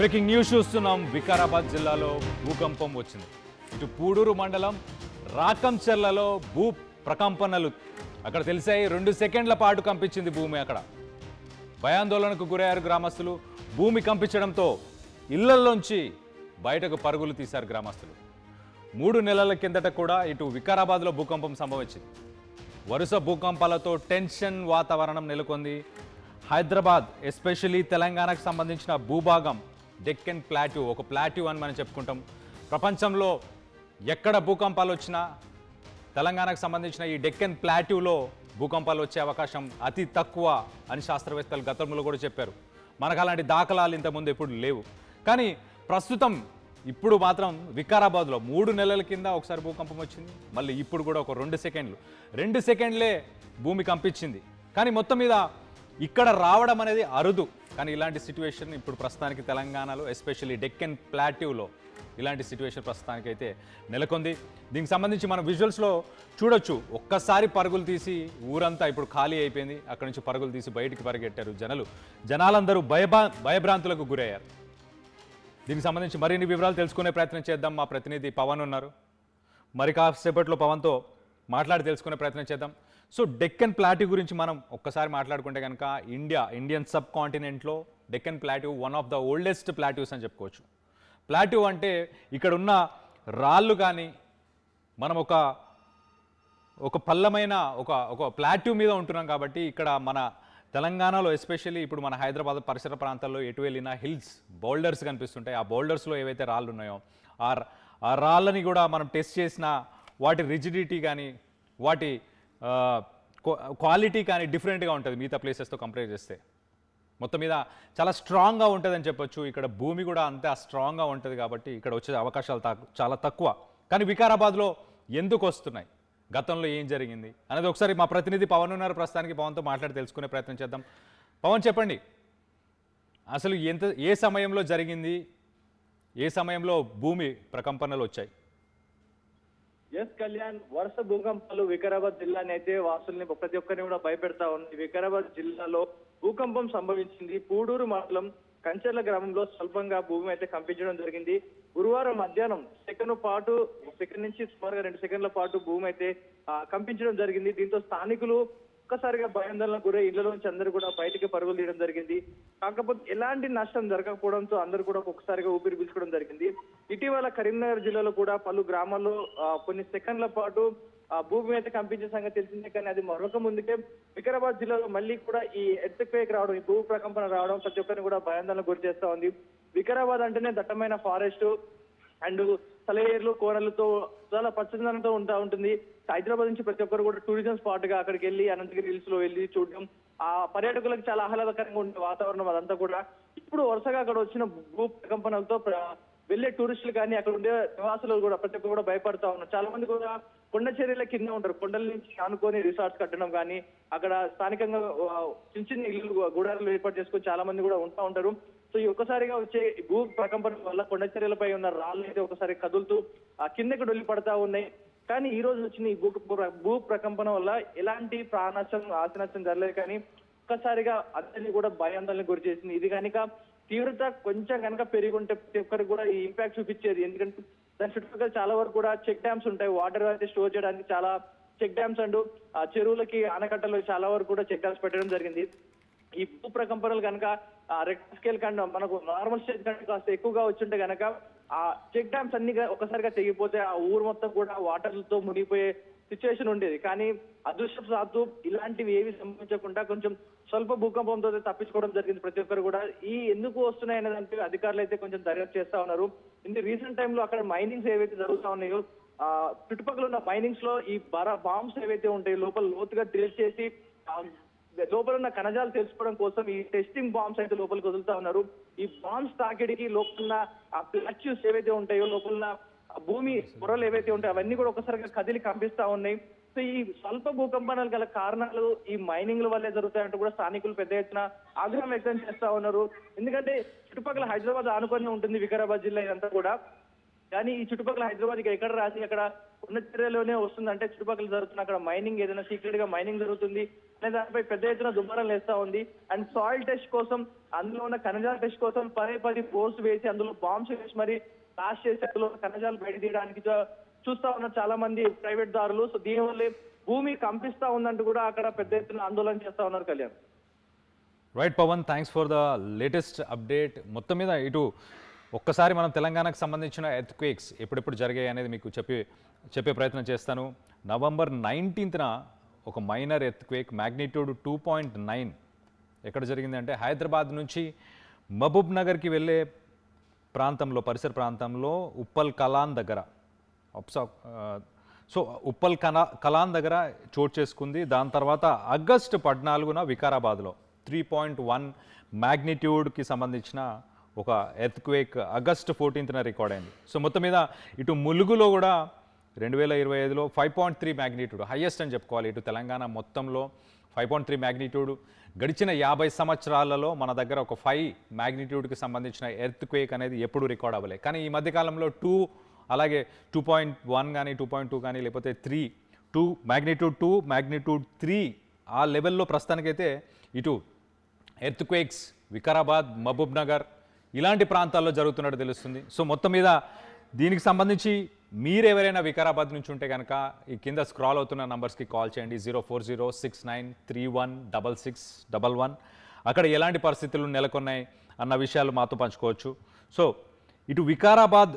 Breaking news చూస్తున్నాం. వికారాబాద్ జిల్లాలో భూకంపం వచ్చింది. ఇటు పూడూరు మండలం రాకంచెర్లలో భూ ప్రకంపనలు అక్కడ తెలిసాయి. 2 సెకండ్ల పాటు కంపించింది భూమి. అక్కడ భయాందోళనకు గురయ్యారు గ్రామస్తులు. భూమి కంపించడంతో ఇళ్లలోంచి బయటకు పరుగులు తీశారు గ్రామస్తులు. 3 నెలల కిందట కూడా ఇటు వికారాబాద్లో భూకంపం సంభవించింది. వరుస భూకంపాలతో టెన్షన్ వాతావరణం నెలకొంది. హైదరాబాద్ ఎస్పెషల్లీ తెలంగాణకు సంబంధించిన భూభాగం డెక్కన్ ప్లాట్యూ, ఒక ప్లాట్యూ అని మనం చెప్పుకుంటాం. ప్రపంచంలో ఎక్కడ భూకంపాలు వచ్చినా తెలంగాణకు సంబంధించిన ఈ డెక్కన్ ప్లాట్యూలో భూకంపాలు వచ్చే అవకాశం అతి తక్కువ అని శాస్త్రవేత్తలు గతంలో కూడా చెప్పారు. మనకు అలాంటి దాఖలాలు ఇంతకుముందు ఎప్పుడు లేవు. కానీ ప్రస్తుతం ఇప్పుడు మాత్రం వికారాబాద్లో 3 నెలల కింద ఒకసారి భూకంపం వచ్చింది. మళ్ళీ ఇప్పుడు కూడా ఒక 2 సెకండ్లే భూమి కంపించింది. కానీ మొత్తం మీద ఇక్కడ రావడం అనేది అరుదు. కానీ ఇలాంటి సిచ్యువేషన్ ఇప్పుడు ప్రస్తుతానికి తెలంగాణలో ఎస్పెషల్లీ డెక్కన్ ప్లాట్యూలో ఇలాంటి సిచ్యువేషన్ ప్రస్తుతానికి అయితే నెలకొంది. దీనికి సంబంధించి మనం విజువల్స్లో చూడొచ్చు. ఒక్కసారి పరుగులు తీసి ఊరంతా ఇప్పుడు ఖాళీ అయిపోయింది. అక్కడి నుంచి పరుగులు తీసి బయటికి పరిగెట్టారు జనాలందరూ భయభ్రాంతులకు గురయ్యారు. దీనికి సంబంధించి మరిన్ని వివరాలు తెలుసుకునే ప్రయత్నం చేద్దాం. మా ప్రతినిధి పవన్ ఉన్నారు. మరి కాసేపట్లో పవన్తో మాట్లాడి తెలుసుకునే ప్రయత్నం చేద్దాం. సో డెక్కన్ ప్లాట్యూ గురించి మనం ఒక్కసారి మాట్లాడుకుంటే కనుక ఇండియన్ సబ్ కాంటినెంట్లో Deccan plateau one of the oldest plateaus అని చెప్పుకోవచ్చు. ప్లాట్యూ అంటే ఇక్కడ ఉన్న రాళ్ళు కానీ మనం ఒక పల్లమైన ఒక ప్లాట్యూ మీద ఉంటున్నాం. కాబట్టి ఇక్కడ మన తెలంగాణలో ఎస్పెషల్లీ ఇప్పుడు మన హైదరాబాద్ పరిసర ప్రాంతాల్లో ఎటు వెళ్ళినా హిల్స్ బౌల్డర్స్ కనిపిస్తుంటాయి. ఆ బౌల్డర్స్లో ఏవైతే రాళ్ళు ఉన్నాయో ఆ రాళ్ళని కూడా మనం టెస్ట్ చేసిన వాటి రిజిడిటీ కానీ వాటి క్వాలిటీ కానీ డిఫరెంట్గా ఉంటుంది మిగతా ప్లేసెస్తో కంపేర్ చేస్తే. మొత్తం మీద చాలా స్ట్రాంగ్గా ఉంటుందని చెప్పొచ్చు. ఇక్కడ భూమి కూడా అంతే స్ట్రాంగ్గా ఉంటుంది. కాబట్టి ఇక్కడ వచ్చే అవకాశాలు చాలా తక్కువ. కానీ వికారాబాద్లో ఎందుకు వస్తున్నాయి, గతంలో ఏం జరిగింది అనేది ఒకసారి మా ప్రతినిధి పవన్ ఉన్నారు. ప్రస్తుతానికి పవన్తో మాట్లాడి తెలుసుకునే ప్రయత్నం చేద్దాం. పవన్, చెప్పండి, అసలు ఏ సమయంలో జరిగింది, ఏ సమయంలో భూమి ప్రకంపనలు వచ్చాయి? ఎస్ కళ్యాణ్, వరుస భూకంపాలు వికారాబాద్ జిల్లాని అయితే వాసుల్ని ప్రతి ఒక్కరిని కూడా భయపెడతా ఉంది. వికారాబాద్ జిల్లాలో భూకంపం సంభవించింది. పూడూరు మండలం కంచెర్ల గ్రామంలో స్వల్పంగా భూమి అయితే కంపించడం జరిగింది. గురువారం మధ్యాహ్నం సెకండ్ నుంచి సుమారుగా 2 సెకండ్ల పాటు భూమి అయితే కంపించడం జరిగింది. దీంతో స్థానికులు ఒక్కసారిగా భయాందోళనకు గురై ఇళ్లలోంచి అందరూ కూడా బయటికి పరుగులు తీయడం జరిగింది. కాకపోతే ఎలాంటి నష్టం జరగకపోవడంతో అందరూ కూడా ఒక్కసారిగా ఊపిరి పీల్చుకోవడం జరిగింది. ఇటీవల కరీంనగర్ జిల్లాలో కూడా పలు గ్రామాల్లో కొన్ని సెకండ్ల పాటు భూమి అయితే కంపించే సంగతి తెలిసిందే. కానీ అది మరొక ముందుకే వికారాబాద్ జిల్లాలో మళ్ళీ కూడా ఈ ఎర్త్క్వేక్ రావడం, ఈ భూ ప్రకంపన రావడం ప్రతి ఒక్కరిని కూడా భయాందోళనకు గురి చేస్తా ఉంది. వికారాబాద్ అంటేనే దట్టమైన ఫారెస్ట్ అండ్ సెలయేర్లు కోరలతో చాలా పచ్చదనంతో ఉంటుంది. హైదరాబాద్ నుంచి ప్రతి ఒక్కరు కూడా టూరిజం స్పాట్ గా అక్కడికి వెళ్ళి అనంతగిరి హిల్స్ లో వెళ్ళి చూడడం, ఆ పర్యాటకులకు చాలా ఆహ్లాదకరంగా ఉండే వాతావరణం అదంతా కూడా. ఇప్పుడు వరుసగా అక్కడ వచ్చిన భూ ప్రకంపనలతో వెళ్లే టూరిస్టులు కానీ అక్కడ ఉండే నివాసులు కూడా ప్రతి ఒక్కరు కూడా భయపడతా ఉన్నారు. చాలా మంది కూడా కొండ చర్యల కింద ఉంటారు. కొండల నుంచి ఆనుకొని రిసార్ట్స్ కట్టడం కానీ అక్కడ స్థానికంగా చిన్న ఇల్లు గుడారాలు ఏర్పాటు చేసుకొని చాలా మంది కూడా ఉంటూ ఉంటారు. సో ఈ ఒక్కసారిగా వచ్చే భూ ప్రకంపన వల్ల కొండ చర్యలపై ఉన్న రాళ్ళు అయితే ఒకసారి కదులుతూ కిందకి డొల్లి పడతా ఉన్నాయి. కానీ ఈ రోజు వచ్చిన ఈ భూ ప్రకంపన వల్ల ఎలాంటి ప్రాణనష్టం, ఆస్తి నష్టం జరగలేదు. కానీ ఒక్కసారిగా అందరినీ కూడా భయాందోళనకు గురి చేసింది. ఇది కనుక తీవ్రత కొంచెం కనుక పెరిగి ఉంటే ప్రతి ఒక్కరికి కూడా ఈ ఇంపాక్ట్ చూపించేది. ఎందుకంటే దాని చుట్టుపక్కల చాలా వరకు కూడా చెక్ డ్యామ్స్ ఉంటాయి. వాటర్ అయితే స్టోర్ చేయడానికి చాలా చెక్ డ్యామ్స్ అండ్ చెరువులకి ఆనకట్టలు చాలా వరకు కూడా చెక్ డ్యామ్స్ పెట్టడం జరిగింది. ఈ భూ ప్రకంపనలు కనుక రెక్టర్ స్కేల్ కన్నా మనకు నార్మల్ స్టేజ్ కంటే కాస్త ఎక్కువగా వచ్చుంటే కనుక ఆ చెక్ డ్యామ్స్ అన్ని ఒకసారిగా తెగిపోతే ఆ ఊరు మొత్తం కూడా వాటర్లతో మునిగిపోయే సిచ్యువేషన్ ఉండేది. కానీ అదృష్టవశాత్తు ఇలాంటివి ఏవి సంభవించకుండా కొంచెం స్వల్ప భూకంపంతో తప్పించుకోవడం జరిగింది. ప్రతి ఒక్కరు కూడా ఈ ఎందుకు వస్తున్నాయి అనే దానికి అధికారులు అయితే కొంచెం దర్యాప్తు చేస్తా ఉన్నారు. ఇన్ ది రీసెంట్ టైంలో అక్కడ మైనింగ్స్ ఏవైతే జరుగుతా ఉన్నాయో చుట్టుపక్కల ఉన్న మైనింగ్స్ లో ఈ బాంబ్స్ ఏవైతే ఉంటాయో లోపల లోతుగా డ్రిల్ చేసి లోపల ఉన్న కణజాలు తెలుసుకోవడం కోసం ఈ టెస్టింగ్ బాంబ్స్ అయితే లోపలికి వదులుతా ఉన్నారు. ఈ బాంబ్స్ తాకిడికి లోపల ఆ ప్లాట్యూస్ ఏవైతే ఉంటాయో లోపల భూమి పొరలు ఏవైతే ఉంటాయో అవన్నీ కూడా ఒకసారిగా కదిలి కంపిస్తా ఉన్నాయి. సో ఈ స్వల్ప భూకంపనాలు గల కారణాలు ఈ మైనింగ్ల వల్లే జరుగుతాయంటూ కూడా స్థానికులు పెద్ద ఎత్తున ఆగ్రహం వ్యక్తం చేస్తా ఉన్నారు. ఎందుకంటే చుట్టుపక్కల హైదరాబాద్ ఆనుకొని ఉంటుంది వికారాబాద్ జిల్లా ఇదంతా కూడా. కానీ ఈ చుట్టుపక్కల హైదరాబాద్ ఎక్కడ రాసి అక్కడ ఉన్న చర్యలోనే వస్తుంది. అంటే చుట్టుపక్కల జరుగుతున్న అక్కడ మైనింగ్ ఏదైనా సీక్రెట్ గా మైనింగ్ జరుగుతుంది, అనే దానిపై పెద్ద ఎత్తున దుమారం లేస్తా ఉంది. అండ్ సాయిల్ టెస్ట్ కోసం, అందులో ఉన్న ఖనిజాల టెస్ట్ కోసం పదే పోస్ట్ వేసి అందులో బాంబ్స్ వేసి మరి లాస్ట్ చేసి అందులో ఖనిజాలు బయట తీయడానికి చూస్తా ఉన్న చాలా మంది ప్రైవేట్ దారులు. సో దీనివల్లే భూమి కంపిస్తా ఉందంటూ కూడా అక్కడ పెద్ద ఎత్తున ఆందోళన చేస్తా ఉన్నారు Kalyan. Right Pawan, thanks for the latest update. మొత్తం మీద ఇటు ఒక్కసారి మనం తెలంగాణకు సంబంధించిన ఎర్త్క్వేక్స్ ఎప్పుడెప్పుడు జరిగాయి అనేది మీకు చెప్పే ప్రయత్నం చేస్తాను. నవంబర్ 19న ఒక మైనర్ ఎర్త్క్వేక్ మ్యాగ్నిట్యూడ్ 2.9 ఎక్కడ జరిగిందంటే హైదరాబాద్ నుంచి మహబూబ్ నగర్కి వెళ్ళే ప్రాంతంలో, పరిసర ప్రాంతంలో ఉప్పల్ కలాన్ దగ్గర ఉప్పల్ కలాన్ దగ్గర చోటు చేసుకుంది. దాని తర్వాత ఆగస్టు 14న వికారాబాద్లో 3.1 మ్యాగ్నిట్యూడ్కి సంబంధించిన ఒక ఎర్త్క్వేక్ ఆగస్టు 14న రికార్డ్ అయింది. సో మొత్తం మీద ఇటు ములుగులో కూడా 2025లో 5.3 మ్యాగ్నిట్యూడ్ హైయెస్ట్ అని చెప్పుకోవాలి. ఇటు తెలంగాణ మొత్తంలో 5.3 మ్యాగ్నిట్యూడ్. గడిచిన 50 సంవత్సరాలలో మన దగ్గర ఒక 5 మ్యాగ్నిట్యూడ్కి సంబంధించిన ఎర్త్క్వేక్ అనేది ఎప్పుడు రికార్డ్ అవ్వలేదు. కానీ ఈ మధ్యకాలంలో 2, అలాగే 2.1 కానీ 2.2 కానీ లేకపోతే 2 మ్యాగ్నిట్యూడ్ 3 ఆ లెవెల్లో ప్రస్తుతానికైతే ఇటు ఎర్త్క్వేక్స్ వికారాబాద్, మహబూబ్ నగర్ ఇలాంటి ప్రాంతాల్లో జరుగుతున్నట్టు తెలుస్తుంది. సో మొత్తం మీద దీనికి సంబంధించి మీరు ఎవరైనా వికారాబాద్ నుంచి ఉంటే కనుక ఈ కింద స్క్రాల్ అవుతున్న నంబర్స్కి కాల్ చేయండి. 04069316611. అక్కడ ఎలాంటి పరిస్థితులు నెలకొన్నాయి అన్న విషయాలు మాతో పంచుకోవచ్చు. సో ఇటు వికారాబాద్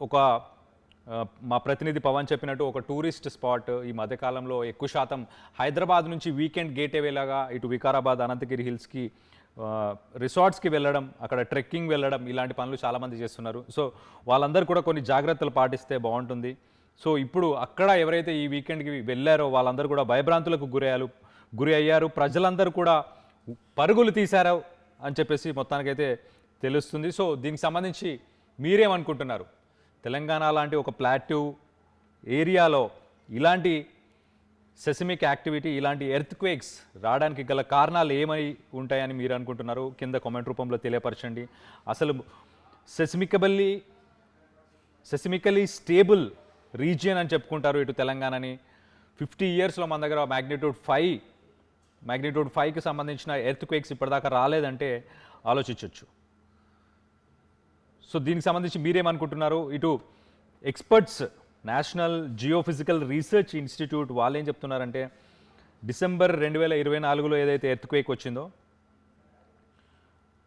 ఒక మా ప్రతినిధి పవన్ చెప్పినట్టు ఒక టూరిస్ట్ స్పాట్. ఈ మధ్యకాలంలో ఎక్కువ శాతం హైదరాబాద్ నుంచి వీకెండ్ గేట్వేలాగా ఇటు వికారాబాద్, అనంతగిరి హిల్స్కి, రిసార్ట్స్కి వెళ్ళడం, అక్కడ ట్రెక్కింగ్ వెళ్ళడం ఇలాంటి పనులు చాలామంది చేస్తున్నారు. సో వాళ్ళందరూ కూడా కొన్ని జాగ్రత్తలు పాటిస్తే బాగుంటుంది. సో ఇప్పుడు అక్కడ ఎవరైతే ఈ వీకెండ్కి వెళ్ళారో వాళ్ళందరూ కూడా భయభ్రాంతులకు గురి అయ్యారు. ప్రజలందరూ కూడా పరుగులు తీశారు అని చెప్పేసి మొత్తానికైతే తెలుస్తుంది. సో దీనికి సంబంధించి మీరేమనుకుంటున్నారు? తెలంగాణ లాంటి ఒక ప్లాట్యూ ఏరియాలో ఇలాంటి సెసిమిక్ యాక్టివిటీ, ఇలాంటి ఎర్త్క్వేక్స్ రావడానికి గల కారణాలు ఏమై ఉంటాయని మీరు అనుకుంటున్నారు? కింద కామెంట్ రూపంలో తెలియపరచండి. అసలు సెసిమికలీ స్టేబుల్ రీజియన్ అని చెప్పుకుంటారు ఇటు తెలంగాణని. 50 ఇయర్స్లో మన దగ్గర మ్యాగ్నిట్యూడ్ 5కి సంబంధించిన ఎర్త్క్వేక్స్ ఇప్పటిదాకా రాలేదంటే ఆలోచించవచ్చు. సో దీనికి సంబంధించి మీరేమనుకుంటున్నారు? ఇటు experts, national geophysical research institute వాళ్ళు ఏం చెప్తున్నారంటే డిసెంబర్ 2024లో ఏదైతే ఎర్త్క్వేక్ వచ్చిందో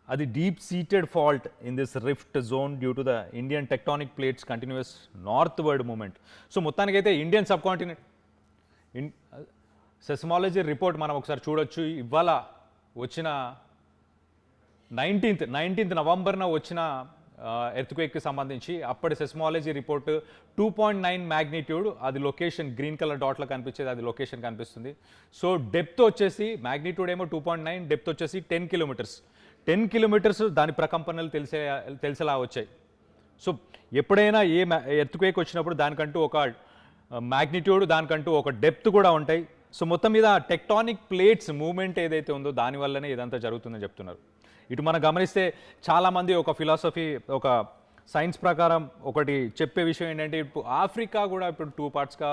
అది deep seated fault in this rift zone due to the Indian tectonic plates continues northward movement. So మొత్తానికైతే Indian subcontinent seismology report మనం ఒకసారి చూడొచ్చు. ఇవాళ వచ్చిన 19th నవంబర్న వచ్చిన ఎర్త్క్వేక్కి సంబంధించి అప్పటి సెస్మాలజీ రిపోర్ట్ 2.9 మ్యాగ్నిట్యూడ్. అది లొకేషన్ గ్రీన్ కలర్ డాట్లో కనిపించేది, అది లొకేషన్ కనిపిస్తుంది. సో డెప్త్ వచ్చేసి మ్యాగ్నిట్యూడ్ ఏమో 2.9, డెప్త్ వచ్చేసి 10 కిలోమీటర్స్ దాని ప్రకంపనలు తెలిసేలా వచ్చాయి. సో ఎప్పుడైనా ఏ ఎర్త్క్వేక్ వచ్చినప్పుడు దానికంటూ ఒక మ్యాగ్నిట్యూడ్, దానికంటూ ఒక డెప్త్ కూడా ఉంటాయి. సో మొత్తం మీద టెక్టానిక్ ప్లేట్స్ మూవ్మెంట్ ఏదైతే ఉందో దానివల్లనే ఇదంతా జరుగుతుందని చెప్తున్నారు. ఇటు మనం గమనిస్తే చాలామంది ఒక ఫిలాసఫీ, ఒక సైన్స్ ప్రకారం ఒకటి చెప్పే విషయం ఏంటంటే ఇప్పుడు ఆఫ్రికా కూడా ఇప్పుడు 2 పార్ట్స్గా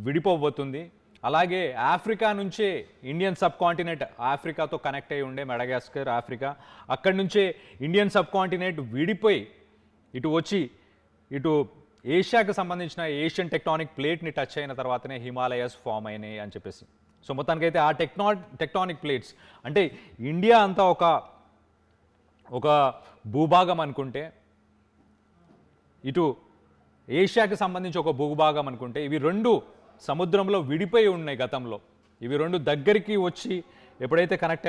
విడిపోబోతుంది. అలాగే ఆఫ్రికా నుంచే ఇండియన్ సబ్ కాంటినెంట్ ఆఫ్రికాతో కనెక్ట్ అయి ఉండే మెడగాస్కర్, ఆఫ్రికా, అక్కడి నుంచే ఇండియన్ సబ్ కాంటినెంట్ విడిపోయి ఇటు వచ్చి ఇటు ఏషియాకి సంబంధించిన ఏషియన్ టెక్టానిక్ ప్లేట్ని టచ్ అయిన తర్వాతనే హిమాలయాస్ ఫామ్ అయినాయి అని చెప్పేసి. సో మొత్తానికైతే ఆ టెక్టానిక్ ప్లేట్స్ అంటే ఇండియా అంతా ఒక భూభాగం అనుకుంటే, ఇటు ఏషియాకి సంబంధించి ఒక భూభాగం అనుకుంటే, ఇవి 2 సముద్రంలో విడిపోయి ఉన్నాయి గతంలో. ఇవి 2 దగ్గరికి వచ్చి ఎప్పుడైతే కనెక్ట్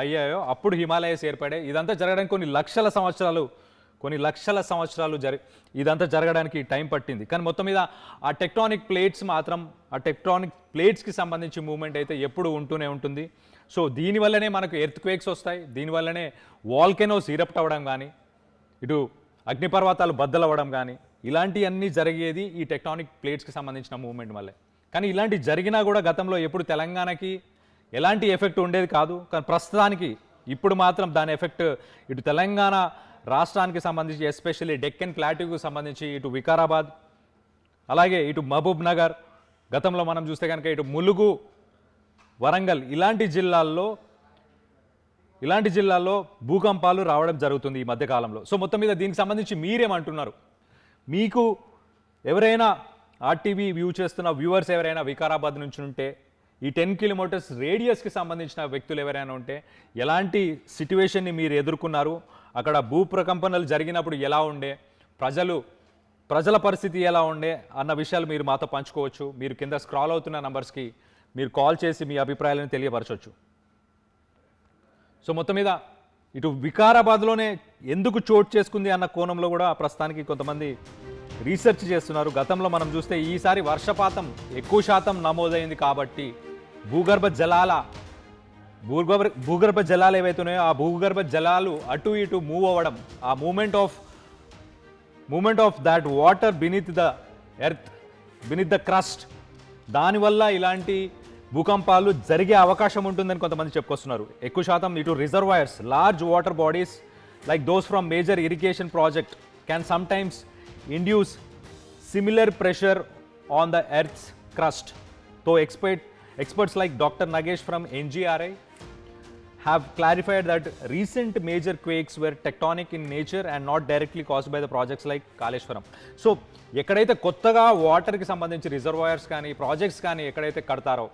అయ్యాయో అప్పుడు హిమాలయస్ ఏర్పడాయి. ఇదంతా జరగడానికి కొన్ని లక్షల సంవత్సరాలు ఇదంతా జరగడానికి టైం పట్టింది. కానీ మొత్తం మీద ఆ టెక్టానిక్ ప్లేట్స్కి సంబంధించి మూవ్మెంట్ అయితే ఎప్పుడు ఉంటూనే ఉంటుంది. సో దీనివల్లనే మనకు ఎర్త్క్వేక్స్ వస్తాయి, దీనివల్లనే వాల్కెనోస్ ఈరప్ట్ అవ్వడం కానీ, ఇటు అగ్నిపర్వతాలు బద్దలవ్వడం కానీ ఇలాంటివన్నీ జరిగేది ఈ టెక్టానిక్ ప్లేట్స్కి సంబంధించిన మూవ్మెంట్ వల్లే. కానీ ఇలాంటి జరిగినా కూడా గతంలో ఎప్పుడు తెలంగాణకి ఎలాంటి ఎఫెక్ట్ ఉండేది కాదు. కానీ ప్రస్తుతానికి ఇప్పుడు మాత్రం దాని ఎఫెక్ట్ ఇటు తెలంగాణ రాష్ట్రానికి సంబంధించి, ఎస్పెషల్లీ డెక్కన్ ప్లాట్యూకి సంబంధించి ఇటు వికారాబాద్, అలాగే ఇటు మహబూబ్ నగర్, గతంలో మనం చూస్తే కనుక ఇటు ములుగు, వరంగల్ ఇలాంటి జిల్లాల్లో భూకంపాలు రావడం జరుగుతుంది ఈ మధ్యకాలంలో. సో మొత్తం మీద దీనికి సంబంధించి మీరేమంటున్నారు? మీకు ఎవరైనా ఆర్టీవీ వ్యూ చేస్తున్న వ్యూవర్స్ ఎవరైనా వికారాబాద్ నుంచి ఉంటే, ఈ 10 కిలోమీటర్స్ రేడియస్కి సంబంధించిన వ్యక్తులు ఎవరైనా ఉంటే, ఎలాంటి సిట్యువేషన్ని మీరు ఎదుర్కొన్నారు, అక్కడ భూ ప్రకంపనలు జరిగినప్పుడు ఎలా ఉండే, ప్రజల పరిస్థితి ఎలా ఉండే అన్న విషయాలు మీరు మాతో పంచుకోవచ్చు. మీరు కింద స్క్రాల్ అవుతున్న నంబర్స్కి మీరు కాల్ చేసి మీ అభిప్రాయాలను తెలియపరచవచ్చు. సో మొత్తం మీద ఇటు వికారాబాద్లోనే ఎందుకు చోటు చేసుకుంది అన్న కోణంలో కూడా ప్రస్తుతానికి కొంతమంది రీసెర్చ్ చేస్తున్నారు. గతంలో మనం చూస్తే ఈసారి వర్షపాతం ఎక్కువ శాతం నమోదైంది కాబట్టి భూగర్భ జలాలు ఏవైతున్నాయో ఆ భూగర్భ జలాలు అటు ఇటు మూవ్ అవ్వడం, ఆ moment of that water beneath the earth, beneath the crust, దానివల్ల ఇలాంటి భూకంపాలు జరిగే అవకాశం ఉంటుందని కొంతమంది చెప్పుకొస్తున్నారు. ఎక్కువ శాతం ఇటు reservoirs, large water bodies like those from major irrigation project can sometimes induce similar pressure on the Earth's crust. Though experts like Dr. Nagesh from NGRI have clarified that recent major quakes were tectonic in nature and not directly caused by the projects like Kaleshwaram. So, ఎక్కడైతే కొత్తగా వాటర్కి సంబంధించి reservoirs కానీ projects కానీ ఎక్కడైతే కడతారో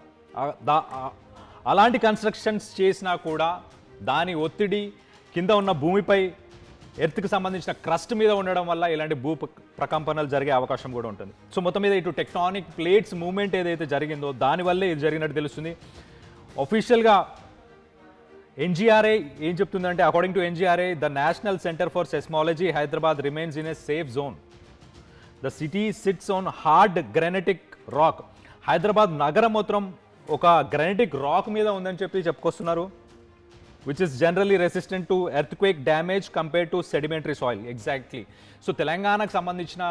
అలాంటి constructions చేసినా కూడా దాని ఒత్తిడి కింద ఉన్న భూమిపై ఎర్త్కి సంబంధించిన క్రస్ట్ మీద ఉండడం వల్ల ఇలాంటి భూ ప్రకంపనలు జరిగే అవకాశం కూడా ఉంటుంది. సో మొత్తం మీద ఇటు టెక్టానిక్ ప్లేట్స్ మూవ్మెంట్ ఏదైతే జరిగిందో దానివల్లే ఇది జరిగినట్టు తెలుస్తుంది. అఫీషియల్గా ఎన్జీఆర్ఐ ఏం చెప్తుందంటే, according to NGRI, the national centre for seismology Hyderabad remains in a safe zone. The city sits on hard granitic rock. Hyderabad నగరం మొత్తం ఒక గ్రానైటిక్ రాక్ మీద ఉందని చెప్పుకొస్తున్నారు. which is generally resistant to earthquake damage compared to sedimentary soil. Exactly. So తెలంగాణకు సంబంధించిన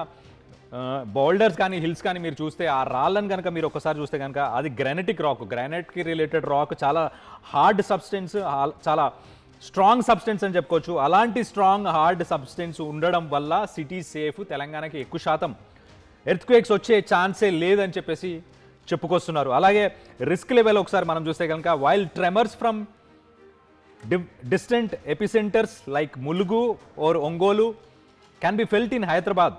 boulders కానీ hills కానీ మీరు చూస్తే ఆ రాళ్ళను కనుక మీరు ఒకసారి చూస్తే కనుక అది గ్రానైటిక్ రాక్, గ్రానైట్కి రిలేటెడ్ రాక్, చాలా హార్డ్ సబ్స్టెన్స్, చాలా స్ట్రాంగ్ సబ్స్టెన్స్ అని చెప్పుకోవచ్చు. అలాంటి స్ట్రాంగ్ హార్డ్ సబ్స్టెన్స్ ఉండడం వల్ల సిటీ సేఫ్, తెలంగాణకి ఎక్కువ శాతం ఎర్త్క్వేక్స్ వచ్చే ఛాన్సే లేదని చెప్పుకొస్తున్నారు. అలాగే రిస్క్ లెవెల్ ఒకసారి మనం చూస్తే కనుక, while tremors from distant epicenters like Mulugu or Ongolu can be felt in Hyderabad,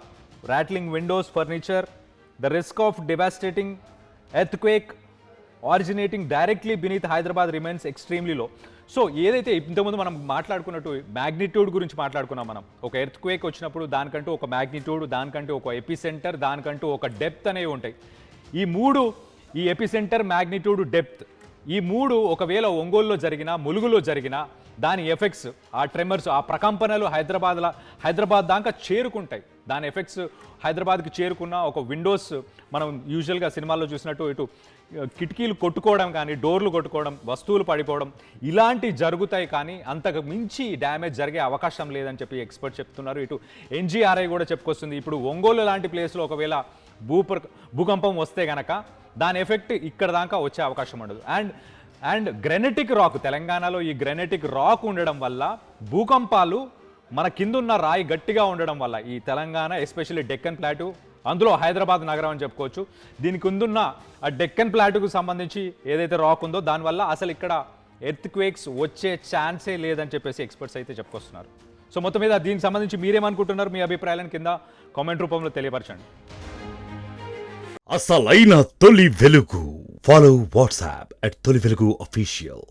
rattling windows, furniture. The risk of devastating earthquake originating directly beneath Hyderabad remains extremely low. So ఏదైతే ఇంతకుముందు మనం మాట్లాడుకున్నట్టు magnitude గురించి మాట్లాడుకున్నాం మనం, ఒక earthquake వచ్చినప్పుడు దానికంటూ ఒక మ్యాగ్నిట్యూడ్, దానికంటూ ఒక ఎపిసెంటర్, దానికంటూ ఒక డెప్త్ అనేవి ఉంటాయి. ఈ ఎపిసెంటర్, మ్యాగ్నిట్యూడ్, డెప్త్, ఈ మూడు ఒకవేళ ఒంగోలులో జరిగినా, ములుగులో జరిగినా దాని ఎఫెక్ట్స్, ఆ ట్రెమర్స్, ఆ ప్రకంపనలు హైదరాబాద్ దాకా చేరుకుంటాయి. దాని ఎఫెక్ట్స్ హైదరాబాద్కి చేరుకున్న ఒక విండోస్, మనం యూజువల్గా సినిమాల్లో చూసినట్టు ఇటు కిటికీలు కొట్టుకోవడం కానీ, డోర్లు కొట్టుకోవడం, వస్తువులు పడిపోవడం ఇలాంటివి జరుగుతాయి. కానీ అంతకు మించి డ్యామేజ్ జరిగే అవకాశం లేదని ఎక్స్పర్ట్ చెప్తున్నారు. ఇటు ఎన్జీఆర్ఐ కూడా చెప్పుకొస్తుంది. ఇప్పుడు ఒంగోలు లాంటి ప్లేస్లో ఒకవేళ భూకంపం వస్తే గనక దాని ఎఫెక్ట్ ఇక్కడ దాకా వచ్చే అవకాశం ఉండదు. అండ్ గ్రానైటిక్ రాక్, తెలంగాణలో ఈ గ్రానైటిక్ రాక్ ఉండడం వల్ల భూకంపాలు మన కిందున్న రాయి గట్టిగా ఉండడం వల్ల ఈ తెలంగాణ, ఎస్పెషల్లీ డెక్కన్ ప్లాటూ, అందులో హైదరాబాద్ నగరం అని చెప్పుకోవచ్చు, దీనికి ముందున్న ఆ డెక్కన్ ప్లాటూకు సంబంధించి ఏదైతే రాక్ ఉందో దానివల్ల అసలు ఇక్కడ ఎర్త్క్వేక్స్ వచ్చే ఛాన్సే లేదని ఎక్స్పర్ట్స్ అయితే చెప్పుకొస్తున్నారు. సో మొత్తం మీద దీనికి సంబంధించి మీరేమనుకుంటున్నారు? మీ అభిప్రాయాలను కింద కామెంట్ రూపంలో తెలియపరచండి. అసలైన తొలి వెలుగు. ఫాలో వాట్సాప్ @తొలి వెలుగు official.